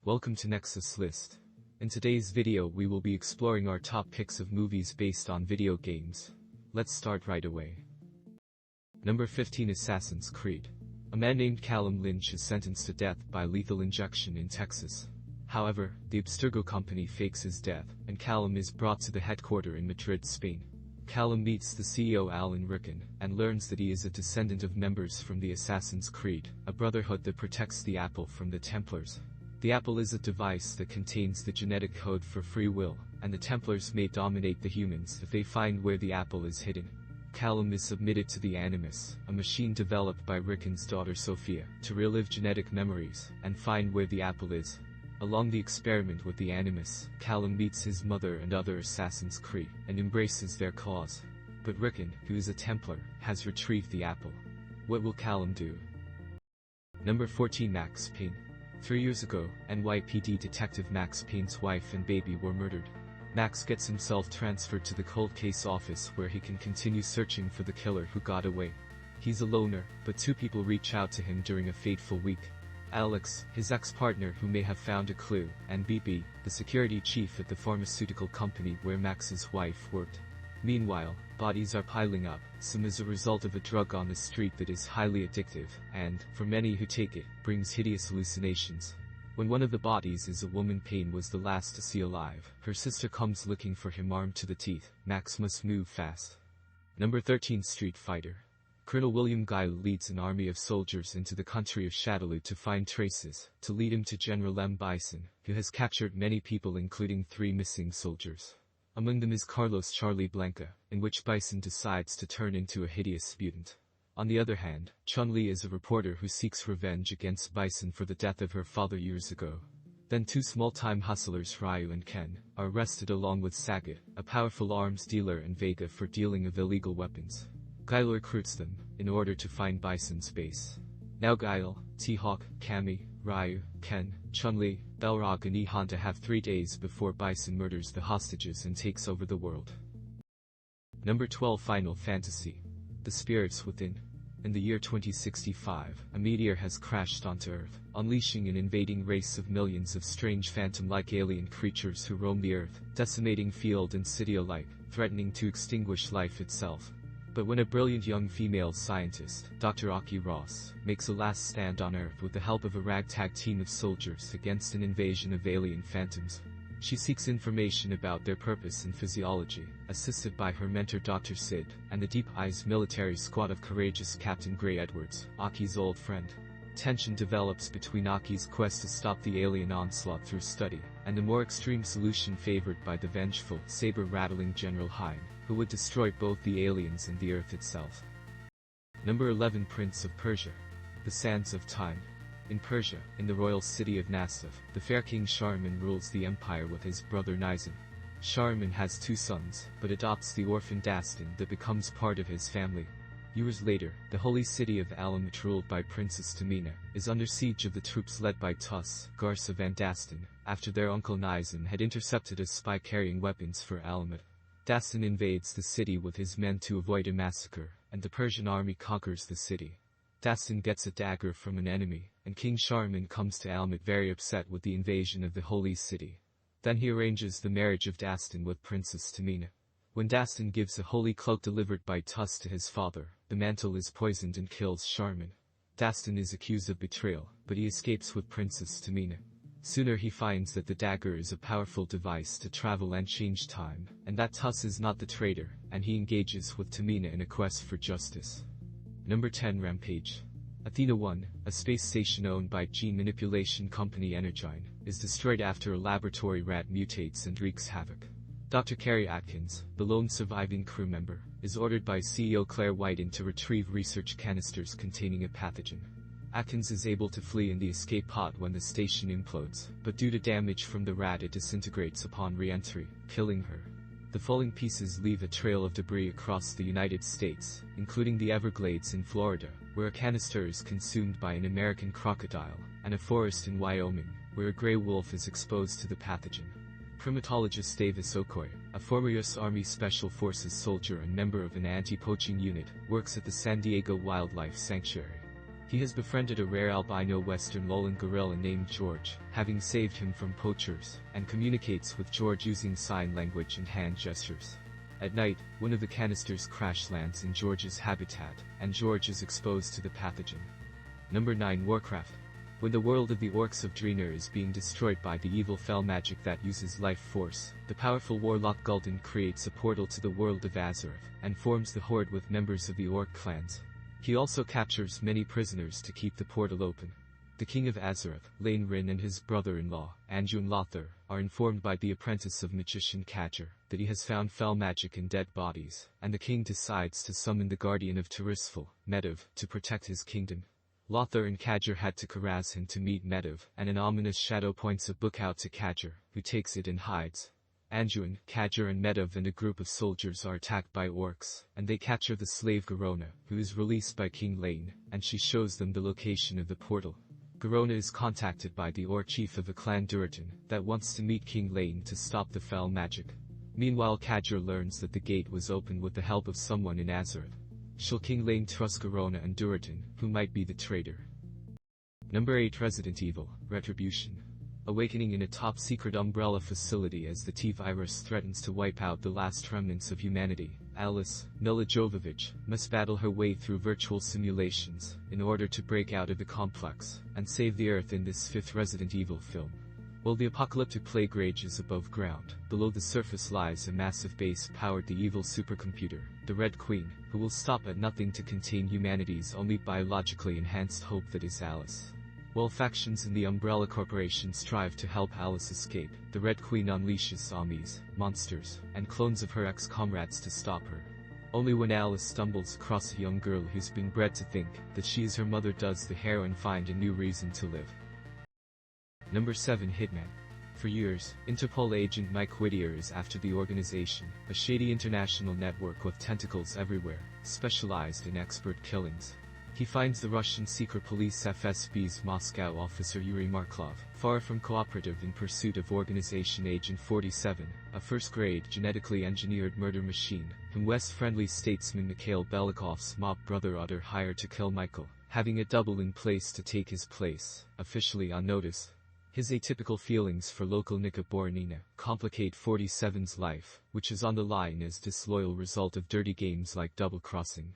Welcome to Nexus List. In today's video we will be exploring our top picks of movies based on video games. Let's start right away. Number 15, Assassin's Creed. A man named Callum Lynch is sentenced to death by lethal injection in Texas. However, the Abstergo company fakes his death, and Callum is brought to the headquarters in Madrid, Spain. Callum meets the CEO Alan Rickon, and learns that he is a descendant of members from the Assassin's Creed, a brotherhood that protects the apple from the Templars. The apple is a device that contains the genetic code for free will, and the Templars may dominate the humans if they find where the apple is hidden. Callum is submitted to the Animus, a machine developed by Rickon's daughter Sophia, to relive genetic memories and find where the apple is. Along the experiment with the Animus, Callum meets his mother and other Assassin's Creed, and embraces their cause. But Rickon, who is a Templar, has retrieved the apple. What will Callum do? Number 14, Max Payne. 3 years ago, NYPD detective Max Payne's wife and baby were murdered. Max gets himself transferred to the cold case office where he can continue searching for the killer who got away. He's a loner, but two people reach out to him during a fateful week. Alex, his ex-partner who may have found a clue, and BB, the security chief at the pharmaceutical company where Max's wife worked. Meanwhile, bodies are piling up, some as a result of a drug on the street that is highly addictive, and, for many who take it, brings hideous hallucinations. When one of the bodies is a woman Payne was the last to see alive, her sister comes looking for him armed to the teeth. Max must move fast. Number 13, Street Fighter. Colonel William Guile leads an army of soldiers into the country of Shadaloo to find traces, to lead him to General M. Bison, who has captured many people including 3 missing soldiers. Among them is Carlos Charlie Blanca, in which Bison decides to turn into a hideous mutant. On the other hand, Chun-Li is a reporter who seeks revenge against Bison for the death of her father years ago. Then 2 small-time hustlers, Ryu and Ken, are arrested along with Sagat, a powerful arms dealer, and Vega for dealing of illegal weapons. Guile recruits them, in order to find Bison's base. Now Guile, T-Hawk, Cammy, Ryu, Ken, Chun-Li, Balrog and E-Honda have 3 days before Bison murders the hostages and takes over the world. Number 12, Final Fantasy. The Spirits Within. In the year 2065, a meteor has crashed onto Earth, unleashing an invading race of millions of strange phantom-like alien creatures who roam the Earth, decimating field and city alike, threatening to extinguish life itself. But when a brilliant young female scientist, Dr. Aki Ross, makes a last stand on Earth with the help of a ragtag team of soldiers against an invasion of alien phantoms, she seeks information about their purpose and physiology, assisted by her mentor Dr. Sid, and the Deep Eyes military squad of courageous Captain Gray Edwards, Aki's old friend. Tension develops between Aki's quest to stop the alien onslaught through study, and a more extreme solution favored by the vengeful, saber-rattling General Hein, who would destroy both the aliens and the Earth itself. Number 11, Prince of Persia. The Sands of Time. In Persia, in the royal city of Nassif, the fair king Shahriman rules the empire with his brother Nizam. Shahriman has 2 sons, but adopts the orphan Dastan that becomes part of his family. Years later, the holy city of Alamet, ruled by Princess Tamina, is under siege of the troops led by Tus, Garsa van Dastan, after their uncle Nizam had intercepted a spy carrying weapons for Alamet. Dastan invades the city with his men to avoid a massacre, and the Persian army conquers the city. Dastan gets a dagger from an enemy, and King Shahriman comes to Alamet very upset with the invasion of the holy city. Then he arranges the marriage of Dastan with Princess Tamina. When Dastan gives a holy cloak delivered by Tus to his father, the mantle is poisoned and kills Shahriman. Dastan is accused of betrayal, but he escapes with Princess Tamina. Sooner he finds that the dagger is a powerful device to travel and change time, and that Tus is not the traitor, and he engages with Tamina in a quest for justice. Number 10, Rampage. Athena 1, a space station owned by gene manipulation company Energyne, is destroyed after a laboratory rat mutates and wreaks havoc. Dr. Carrie Atkins, the lone surviving crew member, is ordered by CEO Claire Whiting to retrieve research canisters containing a pathogen. Atkins is able to flee in the escape pod when the station implodes, but due to damage from the rat it disintegrates upon re-entry, killing her. The falling pieces leave a trail of debris across the United States, including the Everglades in Florida, where a canister is consumed by an American crocodile, and a forest in Wyoming, where a gray wolf is exposed to the pathogen. Primatologist Davis Okoye, a former U.S. Army Special Forces soldier and member of an anti-poaching unit, works at the San Diego Wildlife Sanctuary. He has befriended a rare albino Western Lowland gorilla named George, having saved him from poachers, and communicates with George using sign language and hand gestures. At night, one of the canisters crash lands in George's habitat, and George is exposed to the pathogen. Number 9. Warcraft. When the world of the orcs of Draenor is being destroyed by the evil fell magic that uses life force, the powerful warlock Gul'dan creates a portal to the world of Azeroth, and forms the Horde with members of the orc clans. He also captures many prisoners to keep the portal open. The king of Azeroth, Lane Rin, and his brother-in-law, Anduin Lothar, are informed by the apprentice of magician Kadger that he has found fell magic in dead bodies, and the king decides to summon the guardian of Tirisfal, Medivh, to protect his kingdom. Lothar and Kadger had to harass him to meet Medivh, and an ominous shadow points a book out to Kadger, who takes it and hides. Anduin, Kadger, and Medivh and a group of soldiers are attacked by orcs, and they capture the slave Garona, who is released by King Lane, and she shows them the location of the portal. Garona is contacted by the orc chief of a clan Durotan that wants to meet King Lane to stop the fell magic. Meanwhile, Kadger learns that the gate was opened with the help of someone in Azeroth. Shall King Lane trust Garona and Durotan, who might be the traitor? Number 8. Resident Evil, Retribution. Awakening in a top-secret Umbrella facility as the T-Virus threatens to wipe out the last remnants of humanity, Alice, Milla Jovovich, must battle her way through virtual simulations in order to break out of the complex and save the Earth in this 5th Resident Evil film. While the apocalyptic plague rages above ground, below the surface lies a massive base powered the evil supercomputer, the Red Queen, who will stop at nothing to contain humanity's only biologically enhanced hope, that is Alice. While factions in the Umbrella Corporation strive to help Alice escape, the Red Queen unleashes zombies, monsters, and clones of her ex-comrades to stop her. Only when Alice stumbles across a young girl who's been bred to think that she is her mother does the heroine find a new reason to live. Number 7. Hitman. For years, Interpol agent Mike Whittier is after the organization, a shady international network with tentacles everywhere, specialized in expert killings. He finds the Russian secret police FSB's Moscow officer Yuri Marklov, far from cooperative in pursuit of Organization Agent 47, a first-grade genetically engineered murder machine, whom West-friendly statesman Mikhail Belikov's mob brother Otter hired to kill Michael, having a double in place to take his place, officially unnoticed. His atypical feelings for local Nika Boronina complicate 47's life, which is on the line as disloyal result of dirty games like Double Crossing.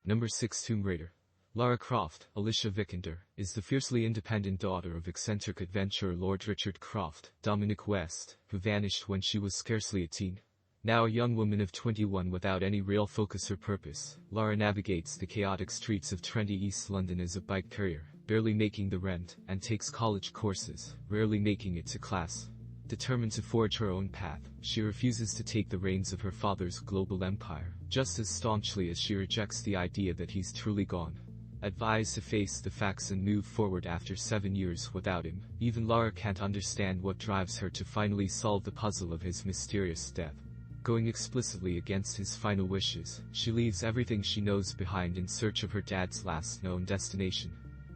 Number 6. Tomb Raider. Lara Croft, Alicia Vikander, is the fiercely independent daughter of eccentric adventurer Lord Richard Croft, Dominic West, who vanished when she was scarcely a teen. Now a young woman of 21 without any real focus or purpose, Lara navigates the chaotic streets of trendy East London as a bike courier, barely making the rent, and takes college courses, rarely making it to class. Determined to forge her own path, she refuses to take the reins of her father's global empire, just as staunchly as she rejects the idea that he's truly gone. Advised to face the facts and move forward after 7 years without him, even Lara can't understand what drives her to finally solve the puzzle of his mysterious death. Going explicitly against his final wishes, she leaves everything she knows behind in search of her dad's last known destination.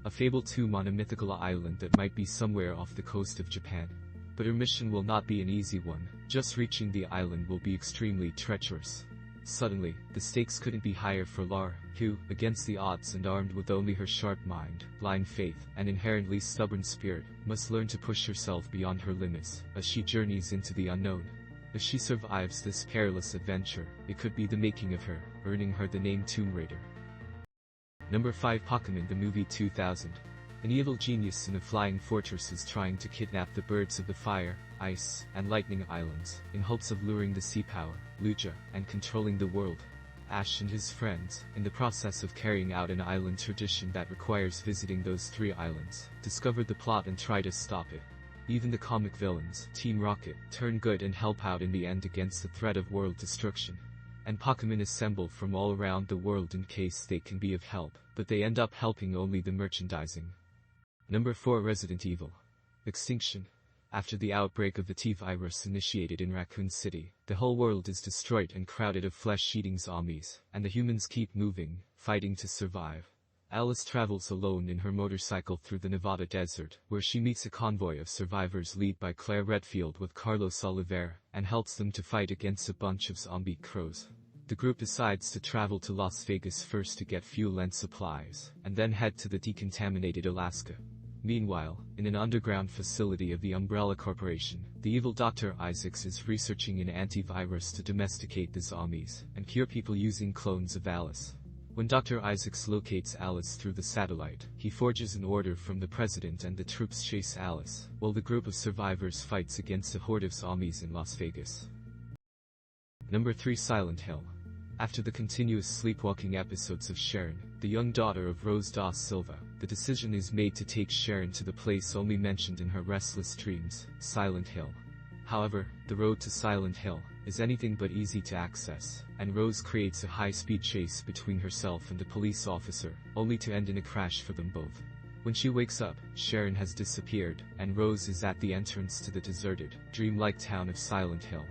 A fabled tomb on a mythical island that might be somewhere off the coast of Japan. But her mission will not be an easy one, just reaching the island will be extremely treacherous. Suddenly, the stakes couldn't be higher for Lara, who, against the odds and armed with only her sharp mind, blind faith, and inherently stubborn spirit, must learn to push herself beyond her limits, as she journeys into the unknown. If she survives this perilous adventure, it could be the making of her, earning her the name Tomb Raider. Number 5. Pokémon the Movie 2000. An evil genius in a flying fortress is trying to kidnap the birds of the Fire, Ice, and Lightning Islands, in hopes of luring the sea power, Lugia, and controlling the world. Ash and his friends, in the process of carrying out an island tradition that requires visiting those 3 islands, discover the plot and try to stop it. Even the comic villains, Team Rocket, turn good and help out in the end against the threat of world destruction. And Pokémon assemble from all around the world in case they can be of help, but they end up helping only the merchandising. Number 4. Resident Evil. Extinction. After the outbreak of the T-Virus initiated in Raccoon City, the whole world is destroyed and crowded of flesh-eating zombies, and the humans keep moving, fighting to survive. Alice travels alone in her motorcycle through the Nevada desert, where she meets a convoy of survivors led by Claire Redfield with Carlos Oliveira, and helps them to fight against a bunch of zombie crows. The group decides to travel to Las Vegas first to get fuel and supplies, and then head to the decontaminated Alaska. Meanwhile, in an underground facility of the Umbrella Corporation, the evil Dr. Isaacs is researching an antivirus to domesticate the zombies and cure people using clones of Alice. When Dr. Isaacs locates Alice through the satellite, he forges an order from the president and the troops chase Alice, while the group of survivors fights against a horde of zombies in Las Vegas. Number 3. Silent Hill. After the continuous sleepwalking episodes of Sharon, the young daughter of Rose da Silva, the decision is made to take Sharon to the place only mentioned in her restless dreams, Silent Hill. However, the road to Silent Hill is anything but easy to access, and Rose creates a high-speed chase between herself and the police officer, only to end in a crash for them both. When she wakes up, Sharon has disappeared, and Rose is at the entrance to the deserted, dreamlike town of Silent Hill.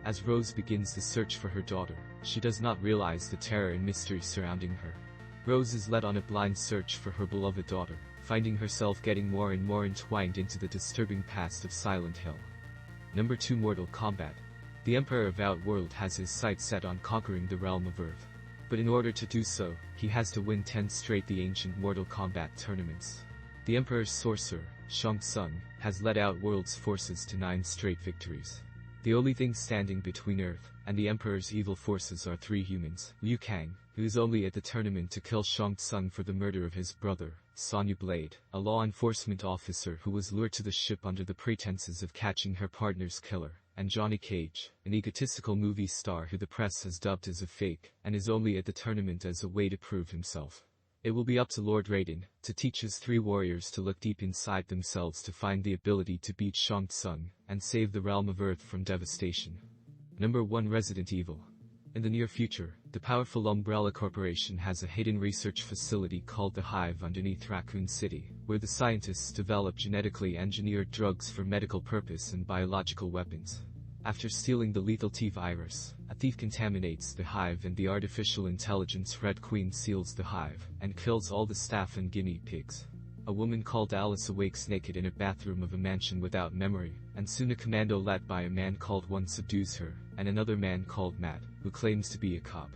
As Rose begins the search for her daughter, she does not realize the terror and mystery surrounding her. Rose is led on a blind search for her beloved daughter, finding herself getting more and more entwined into the disturbing past of Silent Hill. Number 2. Mortal Kombat. The Emperor of Outworld has his sights set on conquering the realm of Earth. But in order to do so, he has to win 10 straight the ancient Mortal Kombat tournaments. The Emperor's sorcerer, Shang Tsung, has led Outworld's forces to 9 straight victories. The only thing standing between Earth and the Emperor's evil forces are 3 humans: Liu Kang, who is only at the tournament to kill Shang Tsung for the murder of his brother; Sonya Blade, a law enforcement officer who was lured to the ship under the pretenses of catching her partner's killer; and Johnny Cage, an egotistical movie star who the press has dubbed as a fake, and is only at the tournament as a way to prove himself. It will be up to Lord Raiden to teach his 3 warriors to look deep inside themselves to find the ability to beat Shang Tsung and save the realm of Earth from devastation. Number 1. Resident Evil. In the near future, the powerful Umbrella Corporation has a hidden research facility called the Hive underneath Raccoon City, where the scientists develop genetically engineered drugs for medical purpose and biological weapons. After stealing the lethal T-virus, a thief contaminates the Hive and the artificial intelligence Red Queen seals the Hive and kills all the staff and guinea pigs. A woman called Alice awakes naked in a bathroom of a mansion without memory, and soon a commando led by a man called One subdues her, and another man called Matt, who claims to be a cop.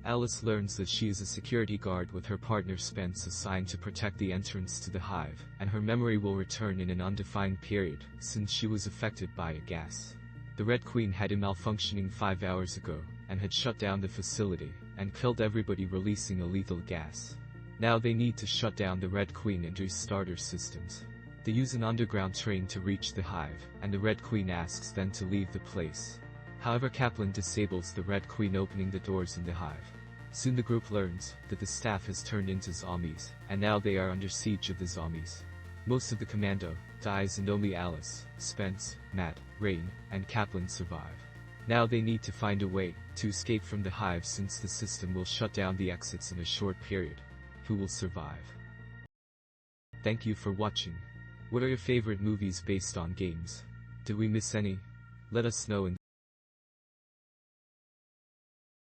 Alice learns that she is a security guard with her partner Spence assigned to protect the entrance to the Hive, and her memory will return in an undefined period, since she was affected by a gas. The Red Queen had a malfunctioning 5 hours ago, and had shut down the facility, and killed everybody releasing a lethal gas. Now they need to shut down the Red Queen and restart her systems. They use an underground train to reach the Hive, and the Red Queen asks them to leave the place. However, Kaplan disables the Red Queen opening the doors in the Hive. Soon the group learns that the staff has turned into zombies, and now they are under siege of the zombies. Most of the commando dies and only Alice, Spence, Matt, Rain, and Kaplan survive. Now they need to find a way to escape from the Hive since the system will shut down the exits in a short period. Who will survive? Thank you for watching. What are your favorite movies based on games? Did we miss any? Let us know in